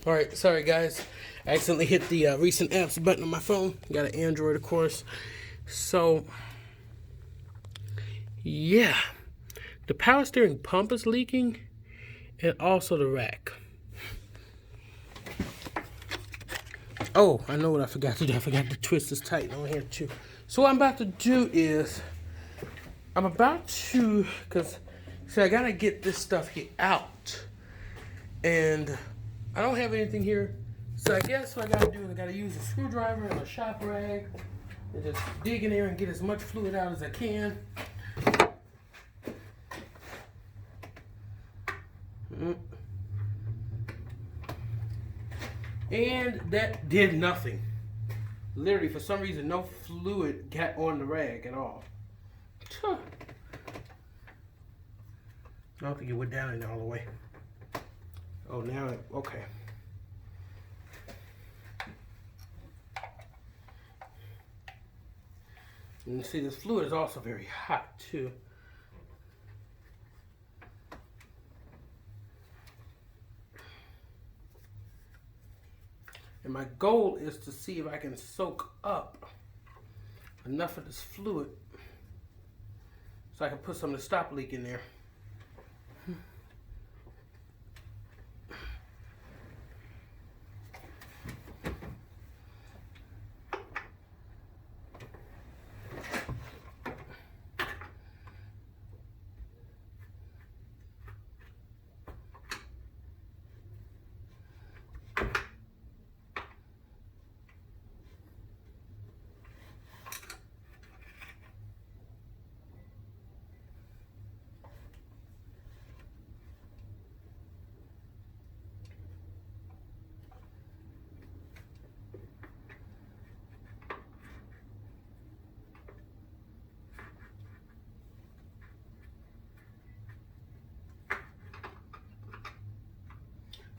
Alright, sorry guys. I accidentally hit the recent apps button on my phone. Got an Android, of course. So, yeah. The power steering pump is leaking, and also the rack. Oh, I know what I forgot to do. I forgot to twist this tight on here too. So what I'm about to do is, because, see, I gotta get this stuff here out. And I don't have anything here. So I guess what I gotta do is I gotta use a screwdriver and a shop rag and just dig in there and get as much fluid out as I can. And that did nothing. Literally, for some reason, no fluid got on the rag at all. I don't think it went down in there all the way. Oh, now, okay. And you see, this fluid is also very hot, too. And my goal is to see if I can soak up enough of this fluid so I can put some of the stop leak in there.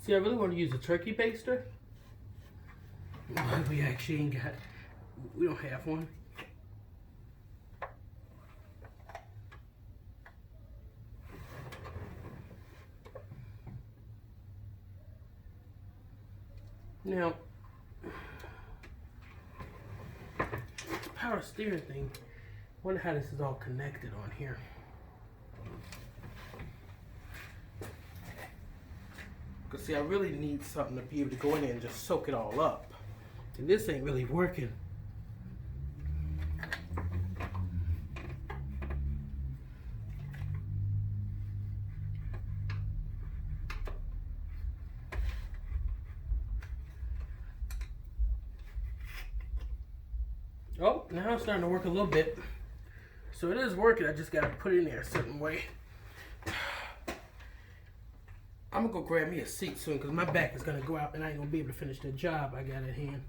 See, I really want to use a turkey baster. But we actually ain't got, we don't have one. Now, this power steering thing, I wonder how this is all connected on here. Because see, I really need something to be able to go in there and just soak it all up. And this ain't really working. Oh, now it's starting to work a little bit. So it is working, I just gotta put it in there a certain way. I'm gonna go grab me a seat soon because my back is gonna go out and I ain't gonna be able to finish the job I got at hand.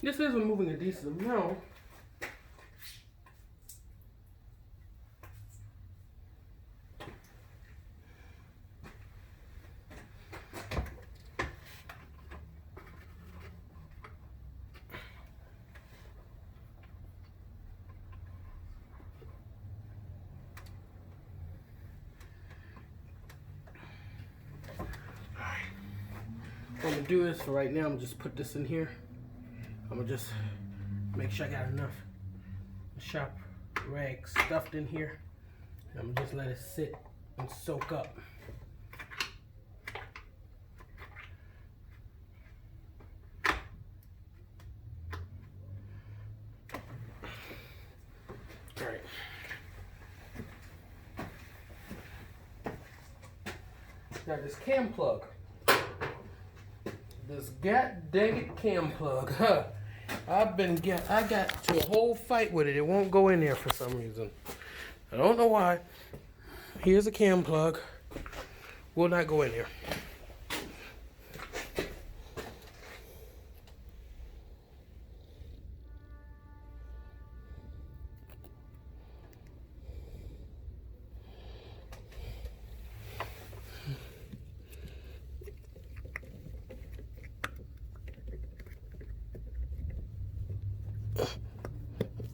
This is removing a decent amount. What I'm gonna do is, for right now, I'm gonna just put this in here. I'm gonna just Make sure I got enough shop rag stuffed in here. I'm gonna just let it sit and soak up. All right. Got this cam plug. This god dang it cam plug. Huh. I got to a whole fight with it. It won't go in there for some reason. I don't know why. Here's a cam plug. Will not go in there.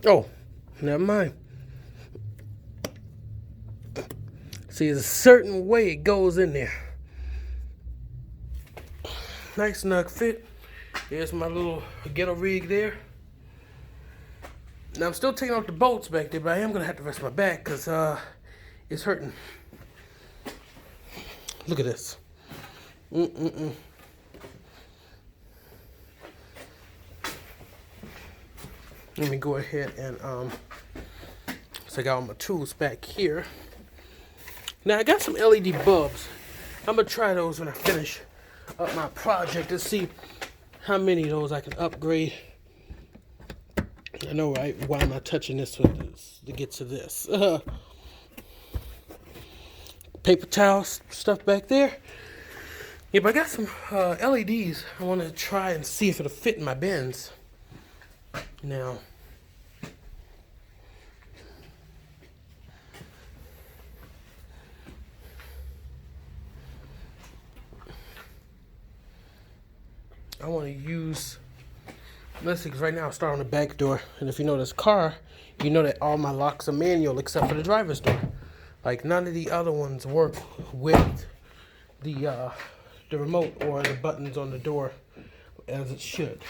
Oh, never mind. See, there's a certain way it goes in there. Nice snug fit. There's my little ghetto rig there. Now I'm still taking off the bolts back there, but I am gonna have to rest my back because it's hurting. Look at this. Let me go ahead and so I got all my tools back here. Now I got some LED bulbs. I'm gonna try those when I finish up my project to see how many of those I can upgrade. I know, right? Why am I touching this with this to get to this? Paper towels, stuff back there. Yeah, but I got some LEDs. I want to try and see if it'll fit in my bins. Now, I want to use, let's see, because right now I start on the back door. And if you know this car, you know that all my locks are manual except for the driver's door. Like none of the other ones work with the remote or the buttons on the door as it should.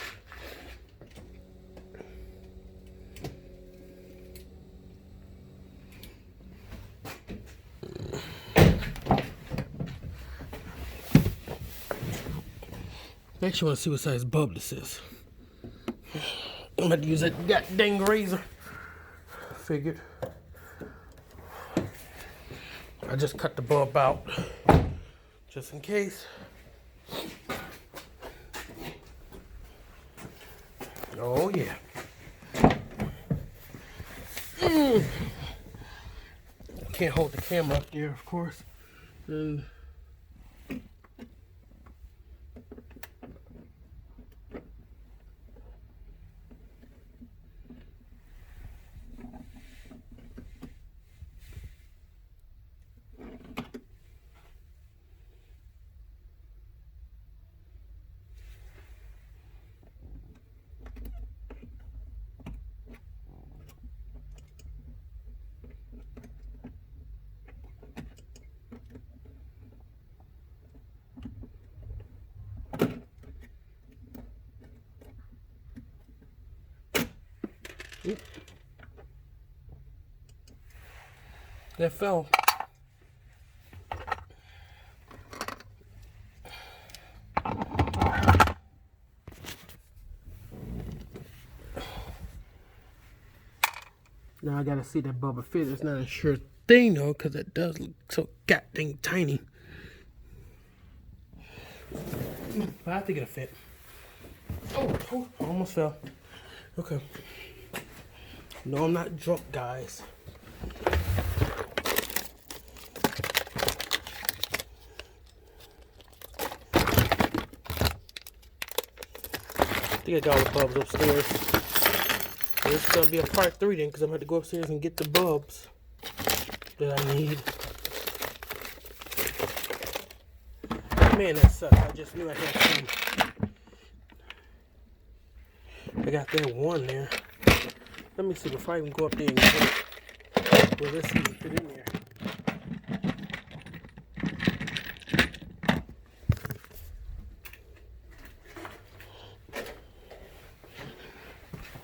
I actually want to see what size bulb this is. I'm going to use that dang razor. Figured. I just cut the bulb out just in case. Oh yeah. Can't hold the camera up there, of course. And that fell. Now I gotta see that bubble fit. It's not a sure thing though, because it does look so goddamn tiny. But I think it'll fit. Oh, almost fell. Okay. No, I'm not drunk, guys. I think I got all the bulbs upstairs. This is gonna be a part 3 then, because I'm gonna have to go upstairs and get the bulbs that I need. Man, that sucks. I just knew I had some. I got that one there. Let me see if I can go up there and get it. Well, let's see if it fit in there.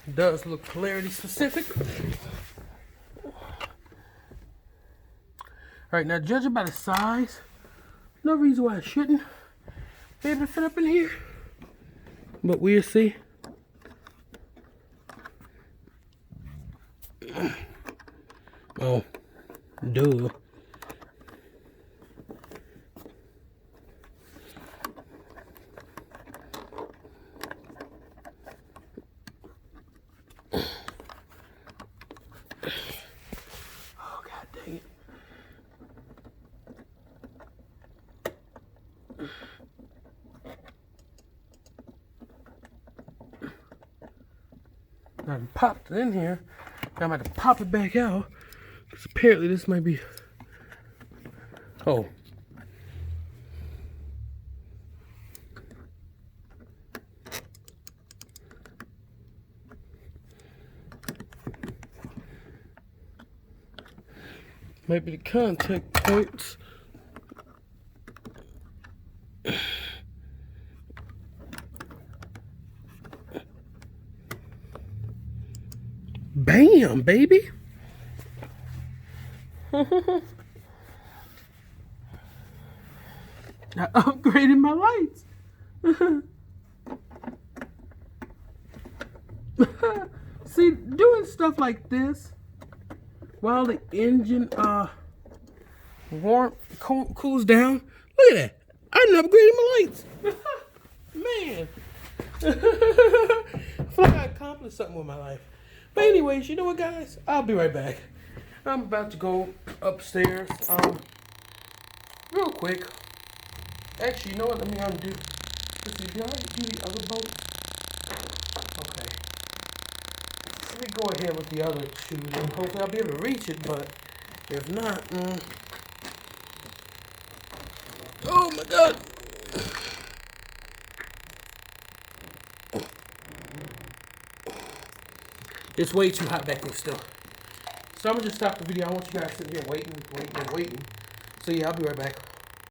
It does look polarity specific. Alright, now judging by the size, no reason why it shouldn't be able to fit up in here. But we'll see. Oh, duh. Oh, god dang it. I popped it in here. Now I'm about to pop it back out. Because apparently this might be... Oh. Might be the contact points. Bam, baby. I upgraded my lights. See, doing stuff like this while the engine cools down. Look at that. I done upgraded my lights. Man. I feel like I accomplished something with my life. But anyways, you know what, guys? I'll be right back. I'm about to go upstairs. Real quick. Actually, you know what? Let me undo. Did you already do the other boat? Okay. Let me go ahead with the other two. And hopefully I'll be able to reach it, but if not, oh my god. It's way too hot back there still. So I'm gonna just stop the video. I want you guys sitting here waiting. So yeah, I'll be right back.